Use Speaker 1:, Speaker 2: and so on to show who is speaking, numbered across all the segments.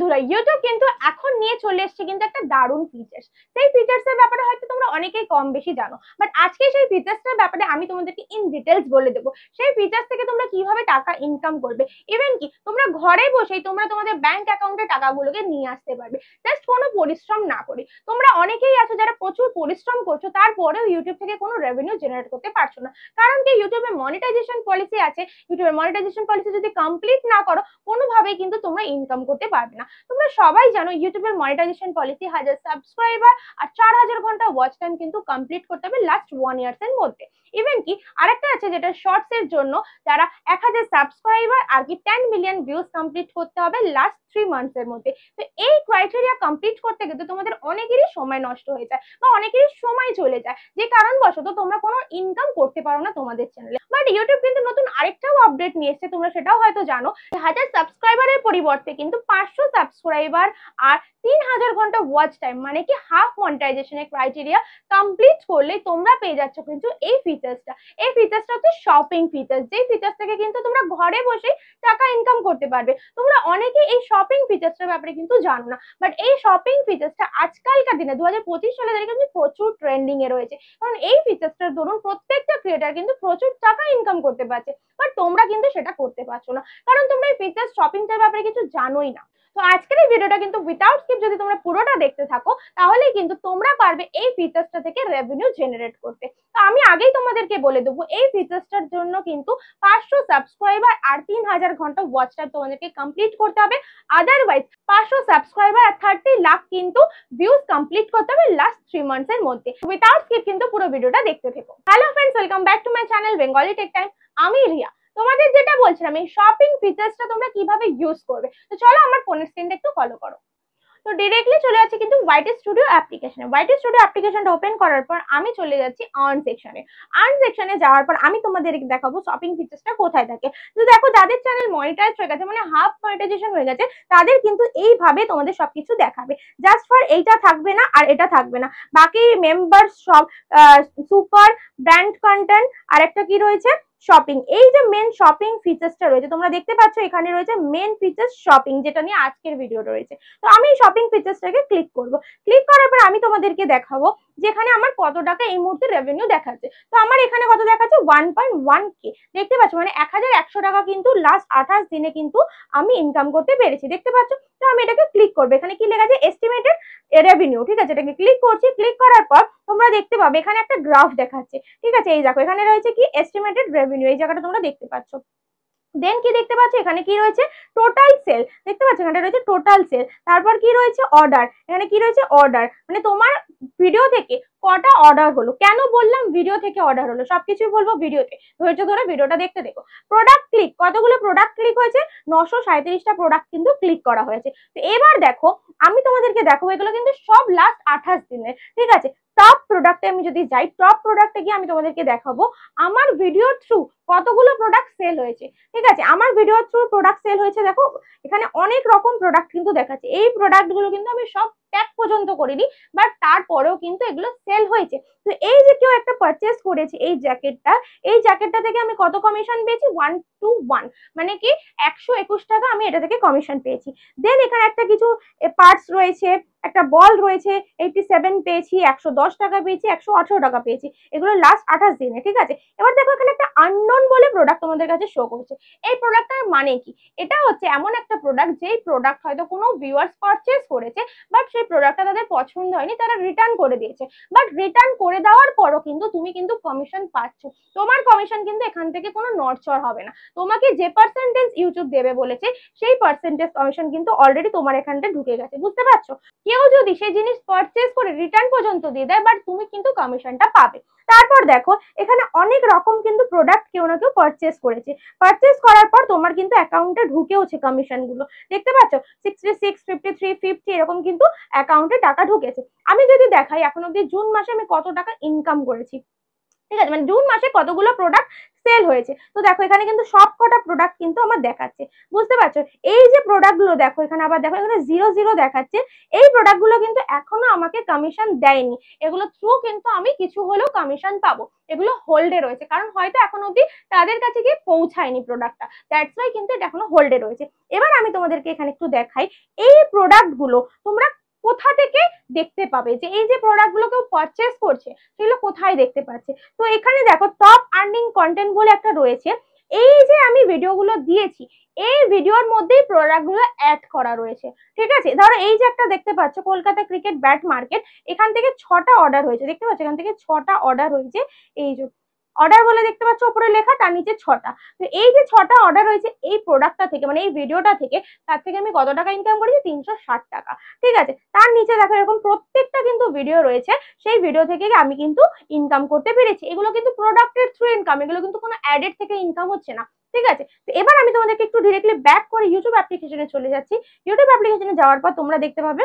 Speaker 1: বন্ধুরা, ইউটিউব কিন্তু এখন নিয়ে চলে এসেছে কিন্তু একটা দারুণ ফিচার্স। সেই ফিচার্সের ব্যাপারে হয়তো তোমরা অনেকেই কম বেশি জানো, বাট আজকে সেই ফিচার্সটার ব্যাপারে আমি তোমাদেরকে ইন ডিটেলস বলে দেবো। সেই ফিচার্স থেকে তোমরা কিভাবে টাকা ইনকাম করবে, ইভেন কি তোমরা ঘরে বসেই তোমরা তোমাদের ব্যাংক অ্যাকাউন্টে টাকাগুলোকে নিয়ে আসতে পারবে, জাস্ট কোনো পরিশ্রম না করে। তোমরা অনেকেই আছো যারা প্রচুর পরিশ্রম করছো, তারপরেও ইউটিউব থেকে কোনো রেভিনিউ জেনারেট করতে পারছো না, কারণ কি ইউটিউবে মনিটাইজেশন পলিসি আছে। ইউটিউবের মনিটাইজেশন পলিসি যদি কমপ্লিট না করো, কোনোভাবেই কিন্তু তোমরা ইনকাম করতে পারবে না। তোমরা সবাই জানো ইউটিউবের মনিটাইজেশন পলিসি 1000 সাবস্ক্রাইবার আর 4000 ঘন্টা ওয়াচ টাইম কিন্তু কমপ্লিট করতে হবে লাস্ট 1 ইয়ার্স এর মধ্যে। ইভেন কি আরেকটা আছে যেটা শর্টস এর জন্য, যারা 1000 সাবস্ক্রাইবার আর কি 10 মিলিয়ন ভিউজ কমপ্লিট করতে হবে লাস্ট 3 মান্থস এর মধ্যে। তো এই ক্রাইটেরিয়া কমপ্লিট করতে কিন্তু তোমাদের অনেকেরই সময় নষ্ট হয়ে যায় বা অনেকেরই সময় চলে যায়, যে কারণবশত তোমরা কোনো ইনকাম করতে পারো না তোমাদের চ্যানেলে। বাট ইউটিউব কিন্তু নতুন আরেকটাও আপডেট নিয়ে এসেছে, তোমরা সেটাও হয়তো জানো। 1000 সাবস্ক্রাইবারের পরিবর্তে কিন্তু 500 সাবস্ক্রাইবার আর 3000 ঘন্টা ওয়াচ টাইম, মানে কি হাফ মনিটাইজেশনের ক্রাইটেরিয়া কমপ্লিট করলে তোমরা পেয়ে যাচ্ছ কিন্তু এই ফিচার্সটা। এই ফিচার্সটা হচ্ছে শপিং ফিচার্স, যেই ফিচার্স থেকে কিন্তু তোমরা ঘরে বসে টাকা ইনকাম করতে পারবে। তোমরা অনেকে এই শপিং ফিচার্সটার ব্যাপারে কিন্তু জানো না, বাট এই শপিং ফিচার্সটা আজকালকার দিনে 2025 সালে দাঁড়িয়ে কিন্তু প্রচুর ট্রেন্ডিং এ রয়েছে, কারণ এই ফিচার্সটার দরুন প্রত্যেকটা ক্রিয়েটার কিন্তু প্রচুর টাকা ইনকাম করতে পারছে। বাট তোমরা কিন্তু সেটা করতে পারছো না, কারণ তোমরা এই ফিচার্স শপিংটার ব্যাপারে কিছু জানোই না। তো আজকের এই ভিডিওটা কিন্তু উইদাউট স্কিপ যদি তোমরা পুরোটা দেখতে থাকো, তাহলেই কিন্তু তোমরা পারবে এই ফিচার্সটা থেকে রেভিনিউ জেনারেট করতে। তো আমি আগেই তোমাদেরকে বলে দেবো, এই ফিচার্সটার জন্য কিন্তু 500 সাবস্ক্রাইবার আর 3000 ঘন্টা ওয়াচ টাইম তোমাদেরকে কমপ্লিট করতে হবে। আদারওয়াইজ 500 সাবস্ক্রাইবার আর 30 লাখ কিন্তু ভিউজ কমপ্লিট করতে হবে লাস্ট 3 মান্থস এর মধ্যে। উইদাউট স্কিপ কিন্তু পুরো ভিডিওটা দেখতে থেকো। Hello friends, welcome back to my channel Bengali tech time. আমি রিয়া। তোমাদের যেটা বলছিলাম, এই শপিং ফিচার্সটা তোমরা কিভাবে ইউজ করবে, তো চলো আমার ফোনের স্ক্রিনটা একটু ফলো করো। তো ডিরেক্টলি চলে যাচ্ছে কিন্তু ওয়াইটি স্টুডিও অ্যাপ্লিকেশনে। ওয়াইটি স্টুডিও অ্যাপ্লিকেশনটা ওপেন করার পর আমি চলে যাচ্ছি আর্ন সেকশনে। আর্ন সেকশনে যাওয়ার পর আমি তোমাদেরকে দেখাবো শপিং ফিচার্সটা কোথায় থাকে। তো দেখো, যাদের চ্যানেল মনিটাইজ হয়ে গেছে, মানে হাফ মনিটাইজেশন হয়ে গেছে, তাদের কিন্তু এইভাবে তোমাদের সবকিছু দেখাবে। জাস্ট ফর এইটা থাকবে না আর এটা থাকবে না, বাকি মেম্বার্স সব, সুপার, ব্র্যান্ড কন্টেন্ট, আর একটা কি রয়েছে শপিং। এই যে মেন শপিং ফিচার্সটা রয়েছে, তোমরা দেখতে পাচ্ছ এখানে রয়েছে মেন ফিচার্স শপিং, যেটা নিয়ে আজকের ভিডিও রয়েছে। তো আমি শপিং ফিচার্সটাকে ক্লিক করব। ক্লিক করার পর আমি তোমাদেরকে দেখাবো যেখানে আমার কত টাকা এই মুহূর্তে রেভিনিউ দেখাচ্ছে। তো আমার এখানে কত দেখাচ্ছে, 1.1K দেখতে পাচ্ছ, মানে 1100 টাকা কিন্তু লাস্ট 28 দিনে কিন্তু আমি ইনকাম করতে পেরেছি, দেখতে পাচ্ছ। তো আমি এটাকে ক্লিক করবো। এখানে কি লেখা আছে, এস্টিমেটেড রেভিনিউ, ঠিক আছে। এটাকে ক্লিক করছি। ক্লিক করার পর তোমরা দেখতে পাবে এখানে একটা গ্রাফ দেখাচ্ছে, ঠিক আছে। এই দেখো, এখানে রয়েছে কি এস্টিমেটেড রেভিনিউ, এই জায়গাটা তোমরা দেখতে পাচ্ছ। দেন কি দেখতে পাচ্ছ, এখানে কি রয়েছে টোটাল সেল, দেখতে পাচ্ছ এখানে রয়েছে টোটাল সেল। তারপর কি রয়েছে অর্ডার, এখানে কি রয়েছে অর্ডার, মানে তোমার ভিডিও থেকে কটা অর্ডার হলো। কেন বললাম ভিডিও থেকে অর্ডার হলো, সবকিছুই বলবো ভিডিওতে, ধৈর্য ধরে ভিডিওটা দেখতে দেখো। প্রোডাক্ট ক্লিক, কতগুলো প্রোডাক্ট ক্লিক হয়েছে, 937টা প্রোডাক্ট কিন্তু ক্লিক করা হয়েছে। তো এবার দেখো, আমি তোমাদেরকে দেখাবো এগুলো কিন্তু সব লাস্ট 28 দিনের, ঠিক আছে। টপ প্রোডাক্টে আমি যদি যাই, টপ প্রোডাক্টে গিয়ে আমি তোমাদেরকে দেখাবো আমার ভিডিও থ্রু কতগুলো প্রোডাক্ট সেল হয়েছে, ঠিক আছে। আমার ভিডিও থ্রু প্রোডাক্ট সেল হয়েছে, দেখো এখানে অনেক রকম প্রোডাক্ট কিন্তু দেখাচ্ছে। এই প্রোডাক্ট গুলো কিন্তু আমি সব ট্যাগ পর্যন্ত করিনি, বাট তারপরেও কিন্তু এগুলো সেল হয়েছে। তো এই যে কেউ একটা পারচেস করেছে এই জ্যাকেটটা, এই জ্যাকেটটা থেকে আমি কত কমিশন পেয়েছি, 1 to 1, মানে কি 121 টাকা আমি এটা থেকে কমিশন পেয়েছি। দেন এখানে একটা কিছু পার্টস রয়েছে, একটা বল রয়েছে, 87 পেয়েছি, 110 টাকা পেয়েছি, 118 টাকা পেয়েছি, এগুলো লাস্ট 28 দিনে, ঠিক আছে। এবার দেখো এখানে একটা আননোন বলে প্রোডাক্ট তোমাদের কাছে শো করছে। এই প্রোডাক্টটার মানে কি, এটা হচ্ছে এমন একটা প্রোডাক্ট যেই প্রোডাক্ট হয়তো কোনো ভিউয়ার্স পারচেস করেছে, বাট সেই প্রোডাক্টটা তাদের পছন্দ হয়নি, তারা রিটার্ন করে দিয়েছে। বাট রিটার্ন করে দেওয়ার পরও কিন্তু তুমি কিন্তু কমিশন পাচ্ছ। তোমার কমিশন কিন্তু এখান থেকে কোনো নড়চড় হবে না, তোমাকে যে পার্সেন্টেজ ইউটিউব দেবে বলেছে সেই পার্সেন্টেজ কমিশন কিন্তু অলরেডি তোমার এখানটা ঢুকে গেছে, বুঝতে পারছো। কেউ যদি সেই জিনিস পারচেস করে রিটার্ন পর্যন্ত দিয়ে দেয়, বাট তুমি কিন্তু কমিশনটা পাবে। তারপর দেখো এখানে অনেক রকম কিন্তু প্রোডাক্ট কেউ না কেউ পারচেস করেছে। পারচেস করার পর তোমার কিন্তু অ্যাকাউন্টে ঢুকেওছে কমিশন গুলো, দেখতে পাচ্ছ 66, 53, 50 এরকম কিন্তু অ্যাকাউন্টে টাকা ঢুকেছে। আমি যদি দেখাই এখন অব্দি জুন মাসে আমি কত টাকা ইনকাম করেছি, ঠিক আছে, মানে জুন মাসে কতগুলো প্রোডাক্ট সেল হয়েছে। তো দেখো এখানে কিন্তু সব কটা প্রোডাক্ট কিন্তু আমার দেখাচ্ছে, বুঝতে পারছো? এই যে প্রোডাক্ট গুলো দেখো এখানে, আবার দেখো এখানে 0 দেখাচ্ছে, এই প্রোডাক্ট গুলো কিন্তু এখনো আমাকে কমিশন দেয়নি, এগুলো থ্রু কিন্তু আমি কিছু হলেও কমিশন পাবো, এগুলো হোল্ডে রয়েছে, কারণ হয়তো এখন অব্দি তাদের কাছে গিয়ে পৌঁছায়নি প্রোডাক্টটা, দ্যাটস ওয়াই কিন্তু এটা এখনো হোল্ডে রয়েছে। এবার আমি তোমাদেরকে এখানে একটু দেখাই এই প্রোডাক্ট গুলো তোমরা কোথা থেকে দেখতে পাবে, যে এই যে প্রোডাক্ট গুলো কেউ পারচেস করছে সেগুলো কোথায় দেখতে পাচ্ছে। তো এখানে দেখো টপ আর্নিং কন্টেন্ট বলে একটা রয়েছে, এই যে আমি ভিডিওগুলো দিয়েছি এই ভিডিওর মধ্যেই প্রোডাক্ট গুলো অ্যাড করা রয়েছে। ঠিক আছে, ধরো এই যে একটা দেখতে পাচ্ছ কলকাতা ক্রিকেট ব্যাট মার্কেট, এখান থেকে 6টা অর্ডার হয়েছে, দেখতে পাচ্ছ এখান থেকে 6টা অর্ডার হয়েছে, এই যে অর্ডার বলে দেখতে পাচ্ছ উপরে লেখা, তার নিচে 6টা। তো এই যে 6টা অর্ডার হয়েছে এই প্রোডাক্টটা থেকে, মানে এই ভিডিওটা থেকে, তার থেকে আমি কত টাকা ইনকাম করেছি? 360 টাকা। ঠিক আছে, তার নিচে দেখো এরকম প্রত্যেকটা কিন্তু ভিডিও রয়েছে, সেই ভিডিও থেকে আমি কিন্তু ইনকাম করতে পেরেছি। এগুলো কিন্তু প্রোডাক্টের থ্রু ইনকাম, এগুলো কিন্তু কোনো অ্যাডের থেকে ইনকাম হচ্ছে না। ঠিক আছে, তো এবার আমি তোমাদেরকে একটু ডিরেক্টলি ব্যাক করে ইউটিউব অ্যাপ্লিকেশনে চলে যাচ্ছি। ইউটিউব অ্যাপ্লিকেশনে যাওয়ার পর তোমরা দেখতে পাবে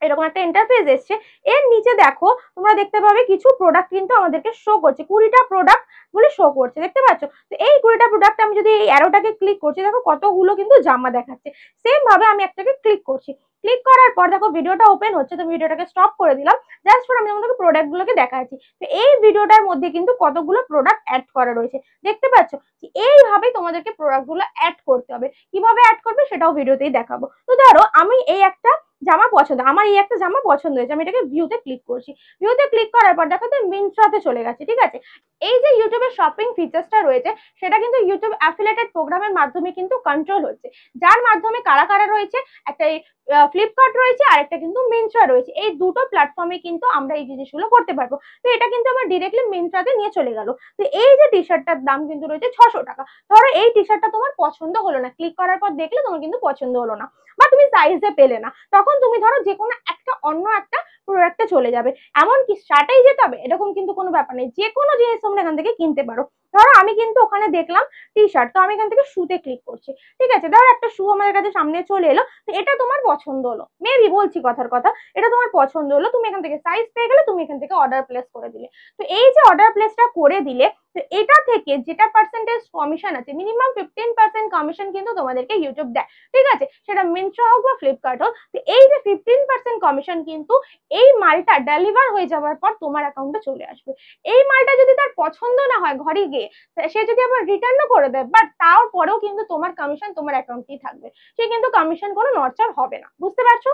Speaker 1: এরকম একটা ইন্টারফেস এসছে, এর নিচে দেখো তোমরা দেখতে পাবে কিছু প্রোডাক্ট কিন্তু আমাদেরকে শো করছে, 20টা প্রোডাক্ট বলে শো করছে, দেখতে পাচ্ছ? তো এই 20টা প্রোডাক্ট আমি যদি এই অ্যারোটাকে ক্লিক করছি, দেখো কতগুলো কিন্তু জামা দেখাচ্ছে। সেম ভাবে আমি একটাকে ক্লিক করছি, ক্লিক করার পর দেখো ভিডিওটা ওপেন হচ্ছে, তো ভিডিওটাকে স্টপ করে দিলাম, জাস্ট ফর আমি তোমাদেরকে প্রোডাক্ট গুলোকে দেখাচ্ছি। তো এই ভিডিওটার মধ্যে কিন্তু কতগুলো প্রোডাক্ট অ্যাড করা রয়েছে, দেখতে পাচ্ছ? এইভাবেই তোমাদেরকে প্রোডাক্ট গুলো অ্যাড করতে হবে, কিভাবে অ্যাড করবে সেটাও ভিডিওতেই দেখাবো। তো ধরো আমি এই একটা জামা পছন্দ, আমার এই একটা জামা পছন্দ হয়েছে, আমি এটাকে ভিউতে ক্লিক করছি, ভিউতে ক্লিক করার পর দেখো তো মিন্ত্রাতে চলে গেছে। ঠিক আছে, এই যে ইউটিউবের শপিং ফিচার্সটা রয়েছে সেটা কিন্তু ইউটিউব অ্যাফিলিয়েটেড প্রোগ্রামের মাধ্যমে কিন্তু কন্ট্রোল হচ্ছে, যার মাধ্যমে কারা কারা রয়েছে, একটা ফ্লিপকার্ট রয়েছে আর একটা কিন্তু মিন্ত্রা রয়েছে, এই দুটো প্ল্যাটফর্মে কিন্তু আমরা এই জিনিসগুলো করতে পারবো। তো এটা কিন্তু আমার ডিরেক্টলি মিন্ত্রাতে নিয়ে চলে গেল। তো এই যে টি শার্টটার দাম কিন্তু রয়েছে 600 টাকা। ধরো এই টি শার্টটা তোমার পছন্দ হলো না, ক্লিক করার পর দেখলে তোমার কিন্তু পছন্দ হলো না, বা তুমি সাইজে পেলে না, তখন তুমি ধরো যে কোনো একটা অন্য একটা প্রোডাক্টে চলে যাবে, এমনকি শার্টেই যেতে হবে এরকম কিন্তু কোনো ব্যাপার নেই, যে কোনো জিনিস তোমরা এখান থেকে কিনতে পারো। ধরো আমি কিন্তু ওখানে দেখলাম টি শার্ট, তো আমি এখান থেকে শুতে ক্লিক করছি। ঠিক আছে, ধরো একটা শু আমাদের কাছে সামনে চলে এলো, তো এটা তোমার পছন্দ হলো, মেবি বলছি কথার কথা, এটা তোমার পছন্দ হলো, তুমি এখান থেকে সাইজ পেয়ে গেলে, তুমি এখান থেকে অর্ডার প্লেস করে দিলে। তো এই যে অর্ডার প্লেসটা করে দিলে, তো এটা থেকে যেটা পার্সেন্টেজ কমিশন আছে, মিনিমাম 15% কমিশন কিন্তু তোমাদেরকে ইউটিউব দেয়। ঠিক আছে, সেটা মিন্ত্রা হোক বা ফ্লিপকার্ট হোক। তো এই যে 15% কমিশন কিন্তু এই মালটা ডেলিভার হয়ে যাওয়ার পর তোমার অ্যাকাউন্টে চলে আসবে। এই মালটা যদি তার পছন্দ না হয় ঘরে গিয়ে, সে যদি আবার রিটার্নও করে দেয়, বাট তারপরেও কিন্তু তোমার কমিশন তোমার অ্যাকাউন্টেই থাকবে, সে কিন্তু কমিশন কোনো নড়চড় হবে না, বুঝতে পারছো?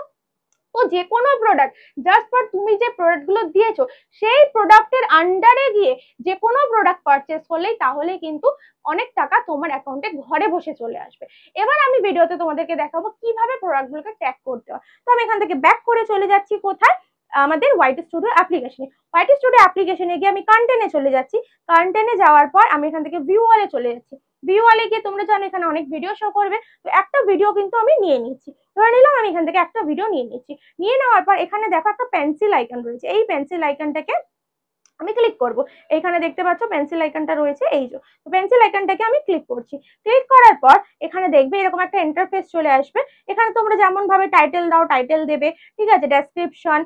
Speaker 1: তো যে কোনো প্রোডাক্ট জাস্ট ফর তুমি যে প্রোডাক্ট গুলো দিয়েছো সেই প্রোডাক্টের আন্ডারে গিয়ে যে কোনো প্রোডাক্ট পারচেস করলেই তাহলে কিন্তু অনেক টাকা তোমার অ্যাকাউন্টে ঘরে বসে চলে আসবে। এবার আমি ভিডিওতে তোমাদেরকে দেখাবো কিভাবে প্রোডাক্ট গুলোকে ট্র্যাক করতে হয়। তো আমি এখান থেকে ব্যাক করে চলে যাচ্ছি কোথায়, আমাদের হোয়াইট স্টুডিও অ্যাপ্লিকেশনে। হোয়াইট স্টুডিও অ্যাপ্লিকেশনে গিয়ে আমি কন্টেন্টে চলে যাচ্ছি, কন্টেন্টে যাওয়ার পর আমি এখান থেকে ভিউ ওয়ালে চলে যাচ্ছি। ভিউ ওয়ালে গিয়ে তোমরা জানো এখানে অনেক ভিডিও শো করবে, তো একটা ভিডিও কিন্তু আমি নিয়ে নিচ্ছি, ধরে নিলাম আমি এখান থেকে একটা ভিডিও নিয়ে নিচ্ছি। নিয়ে নেওয়ার পর এখানে দেখো একটা পেন্সিল আইকন রয়েছে, এই পেন্সিল আইকনটাকে আমি ক্লিক করব। এখানে দেখতে পাচ্ছ পেন্সিল আইকনটা রয়েছে, এই যে পেন্সিল আইকনটাকে আমি ক্লিক করছি। ক্লিক করার পর এখানে দেখবে এরকম একটা ইন্টারফেস চলে আসবে, এখানে তোমরা যেমন ভাবে টাইটেল দাও টাইটেল দেবে। ঠিক আছে, ডেসক্রিপশন,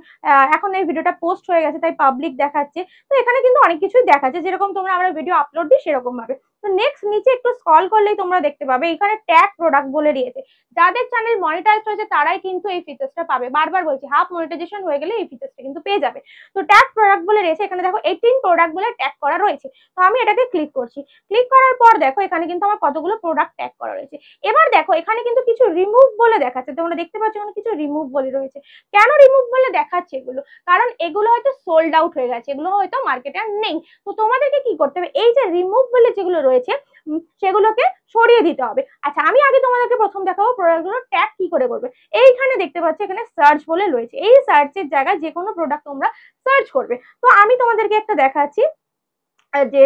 Speaker 1: এখন এই ভিডিওটা পোস্ট হয়ে গেছে তাই পাবলিক দেখাচ্ছে, তো এখানে কিন্তু অনেক কিছুই দেখাচ্ছে, যেরকম তোমরা আমরা ভিডিও আপলোড দিই সেরকম ভাবে। তো নেক্সট নিচে একটু স্ক্রল করলেই তোমরা দেখতে পাবে এখানে ট্যাগ প্রোডাক্ট বলে দিয়েছে, যাদের চ্যানেল মনিটাইজ হয়েছে তারাই কিন্তু এই ফিচার্সটা পাবে, বারবার বলছি হাফ মনিটাইজেশন হয়ে গেলে এই ফিচার্সটা কিন্তু পেয়ে যাবে। তো ট্যাগ প্রোডাক্ট বলে রয়েছে, এখানে দেখো 18 প্রোডাক্ট বলে ট্যাগ করা রয়েছে, তো আমি এটাকে ক্লিক করছি। ক্লিক করার পর দেখো এখানে কিন্তু আমার কতগুলো প্রোডাক্ট ট্যাগ করা রয়েছে। এবার দেখো এখানে কিন্তু কিছু রিমুভ বলে দেখাচ্ছে, তোমরা দেখতে পাচ্ছ এখানে কিছু রিমুভ বলে রয়েছে। কেন রিমুভ বলে দেখাচ্ছে এগুলো? কারণ এগুলো হয়তো সোল্ড আউট হয়ে গেছে, এগুলো হয়তো মার্কেটে আর নেই। তো তোমাদেরকে কি করতে হবে, এই যে রিমুভ বলে যেগুলো রয়েছে সেগুলোকে সরিয়ে দিতে হবে। আচ্ছা, আমি আগে তোমাদেরকে প্রথম দেখাবো প্রোডাক্টগুলো ট্যাগ কি করে করবে। এইখানে দেখতে পাচ্ছ এখানে সার্চ বলে রয়েছে, এই সার্চের জায়গায় যে কোনো প্রোডাক্ট তোমরা সার্চ করবে। তো আমি তোমাদেরকে একটা দেখাচ্ছি, যে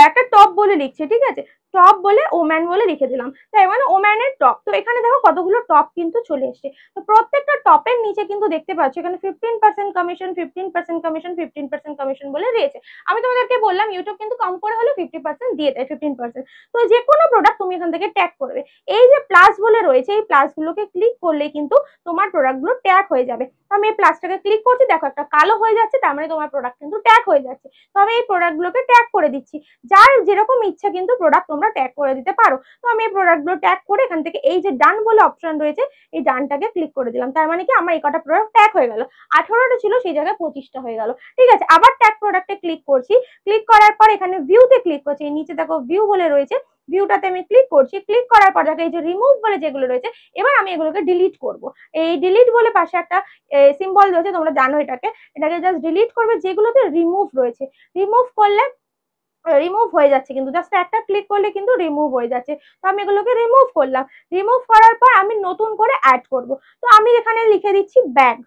Speaker 1: একটা টপ বলে লিখছে, ঠিক আছে, টপ বলে ওম্যান বলে লিখে দিলাম, তাই মানে ওম্যানের টপ। তো এখানে দেখো কতগুলো টপ কিন্তু চলে এসছে। তো প্রত্যেকটা টপের নিচে কিন্তু দেখতে পাচ্ছ এখানে 15% কমিশন, 15% কমিশন, 15% কমিশন বলে রয়েছে। আমি তোমাদেরকে বললাম ইউটিউব কিন্তু কম করে হলে 50% দিয়ে দেয়, 15%। তো যে কোনো প্রোডাক্ট তুমি এখান থেকে ট্যাগ করবে। এই যে প্লাস বলে রয়েছে, এই প্লাস গুলোকে ক্লিক করলে কিন্তু তোমার প্রোডাক্ট গুলো ট্যাগ হয়ে যাবে। আমি এই প্লাসটাকে ক্লিক করছি, দেখো একটা কালো হয়ে যাচ্ছে, তার মানে তোমার প্রোডাক্ট কিন্তু ট্যাগ হয়ে যাচ্ছে। তো আমি এই প্রোডাক্ট গুলোকে ট্যাগ করে দিচ্ছি। যার যেরকম ইচ্ছা কিন্তু প্রোডাক্ট তোমরা ট্যাগ করে দিতে পারো। তো আমি এই প্রোডাক্ট গুলো ট্যাগ করে এখান থেকে এই যে ডান বলে অপশন রয়েছে, এই ডানটাকে ক্লিক করে দিলাম। তার মানে কি আমার এই কটা প্রোডাক্ট ট্যাগ হয়ে গেল। 18টা ছিল সেই জায়গায় 25টা হয়ে গেল। ঠিক আছে, আবার ট্যাগ প্রোডাক্টে ক্লিক করছি। ক্লিক করার পর এখানে ভিউতে ক্লিক করছি, এই নিচে দেখো ভিউ বলে রয়েছে, ভিউটাতে আমি ক্লিক করছি। ক্লিক করার পর দেখো এই যে রিমুভ বলে যেগুলো রয়েছে, এবার আমি এগুলোকে ডিলিট করব। এই ডিলিট বলে পাশে একটা সিম্বল রয়েছে, তোমরা জানো এটাকে জাস্ট ডিলিট করবে যেগুলোতে রিমুভ রয়েছে। রিমুভ করলে রিমুভ হয়ে যাচ্ছে, কিন্তু জাস্ট একটা ক্লিক করলে কিন্তু রিমুভ হয়ে যাচ্ছে। তো আমি এগুলোকে রিমুভ করলাম। রিমুভ করার পর আমি নতুন করে অ্যাড করব। তো আমি এখানে লিখে দিচ্ছি ব্যাগ।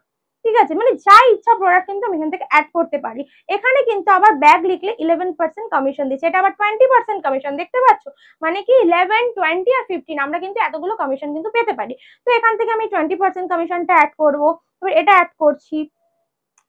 Speaker 1: ঠিক আছে, মানে যা ইচ্ছা প্রোডাক্ট কিন্তু আমি এখান থেকে অ্যাড করতে পারি। এখানে কিন্তু আবার ব্যাগ লিখলে 11% কমিশন দিচ্ছে, এটা আবার 20% কমিশন, দেখতে পাচ্ছ? মানে কি 11, 20 আর 15 আমরা কিন্তু এতগুলো কমিশন কিন্তু পেতে পারি। তো এখান থেকে আমি 20% কমিশনটা অ্যাড করবো। এবার এটা অ্যাড করছি,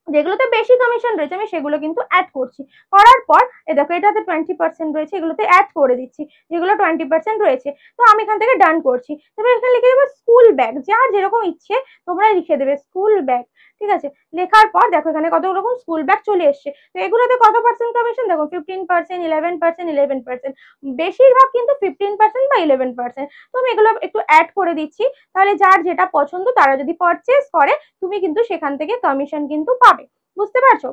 Speaker 1: যেগুলোতে বেশি কমিশন রয়েছে আমি সেগুলো কিন্তু অ্যাড করছি। করার পর দেখো এটাতে 20% রয়েছে, এগুলোতে অ্যাড করে দিচ্ছি যেগুলো 20% রয়েছে। তো আমি এখান থেকে ডান করছি। তবে এখানে লিখে দেবো স্কুল ব্যাগ, যার যেরকম ইচ্ছে তোমরা লিখে দেবে স্কুল ব্যাগ। ঠিক আছে, লেখার পর দেখো এখানে কত রকম স্কুল ব্যাগ চলে এসছে। তো এগুলোতে কত পার্সেন্ট কমিশন দেখো, 15%, 11%, 11%, বেশিরভাগ কিন্তু 15% বা 11%। তো আমি এগুলো একটু অ্যাড করে দিচ্ছি, তাহলে যার যেটা পছন্দ তারা যদি পারচেস করে তুমি কিন্তু সেখান থেকে কমিশন কিন্তু পাবে। বুঝতে পারছো?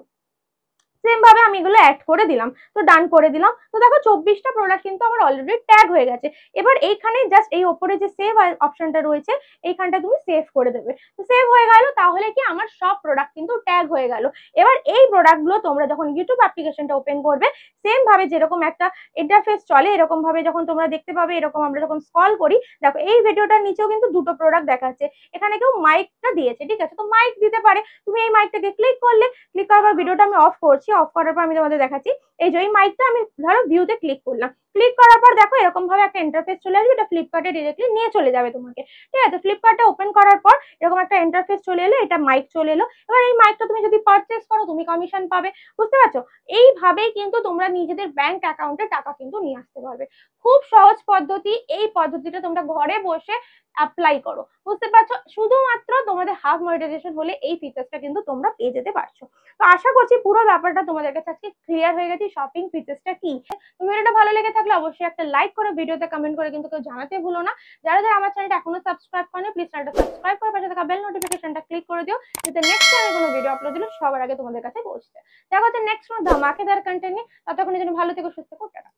Speaker 1: সেম ভাবে আমি এগুলো অ্যাড করে দিলাম, তো ডান করে দিলাম। তো দেখো 24টা প্রোডাক্ট কিন্তু আমার অলরেডি ট্যাগ হয়ে গেছে। এবার এইখানে জাস্ট এই ওপরে যে সেভ অপশনটা রয়েছে এইখানটা তুমি সেভ করে দেবে। তো সেভ হয়ে গেল, তাহলে কি আমার সব প্রোডাক্ট কিন্তু ট্যাগ হয়ে গেল। এবার এই প্রোডাক্টগুলো তোমরা যখন ইউটিউব অ্যাপ্লিকেশনটা ওপেন করবে, সেম ভাবে যেরকম একটা ইন্টারফেস চলে এরকম ভাবে যখন তোমরা দেখতে পাবে, এরকম আমরা যখন স্ক্রল করি দেখো এই ভিডিওটার নিচেও কিন্তু দুটো প্রোডাক্ট দেখাচ্ছে। এখানে কেউ মাইকটা দিয়েছে, ঠিক আছে, তো মাইক দিতে পারে। তুমি এই মাইকটাকে ক্লিক করলে, ক্লিক করার পর ভিডিওটা আমি অফ করছি, অফ করার পর আমি তোমাদের দেখাচ্ছি। এই যে এই মাইকটা আমি ধরো ভিউতে ক্লিক করলাম, ক্লিক করার পর দেখো এরকম ভাবে একটা ইন্টারফেস চলে আসবে, এটা ফ্লিপকার্টে ডিরেক্টলি নিয়ে চলে যাবে তোমাকে। ঠিক আছে, ফ্লিপকার্টে ওপেন করার পর এরকম একটা ইন্টারফেস চলে এলো, এটা মাইক চলে এলো। এবার এই মাইকটা তুমি যদি পারচেস করো তুমি কমিশন পাবে। বুঝতে পারছো? এইভাবেই কিন্তু তোমরা নিজেদের ব্যাংক অ্যাকাউন্টে টাকা কিন্তু নিয়ে আসতে পারবে। খুব সহজ পদ্ধতি, এই পদ্ধতিটা তোমরা ঘরে বসে অ্যাপ্লাই করো। বুঝতে পারছো? শুধুমাত্র তোমাদের হাফ মনিটাইজেশন হলে এই ফিচার্সটা কিন্তু তোমরা পেয়ে যেতে পারছো। তো আশা করছি পুরো ব্যাপারটা তোমাদের কাছে আজকে ক্লিয়ার হয়ে গেছে শপিং ফিচার্সটা কি। তো ভিডিওটা ভালো লেগে থাকলে অবশ্যই একটা লাইক করে, ভিডিওতে কমেন্ট করে কিন্তু কেউ জানাতে ভুলো না। যারা যারা আমার চ্যানেলটা এখনো সাবস্ক্রাইব করেনি প্লিজ চ্যানেলটা সাবস্ক্রাইব করে পাশে থাকা বেল নোটিফিকেশনটা ক্লিক করে দিও, যাতে নেক্সট টাইম কোনো ভিডিও আপলোড দিলে সবার আগে তোমাদের কাছে পৌঁছে যায়। দেখা হচ্ছে নেক্সট কোনো ধামাকেদার কন্টেন্ট নিয়ে। ততক্ষণের জন্য ভালো থেকো, সুস্থ থেকো, টাটা।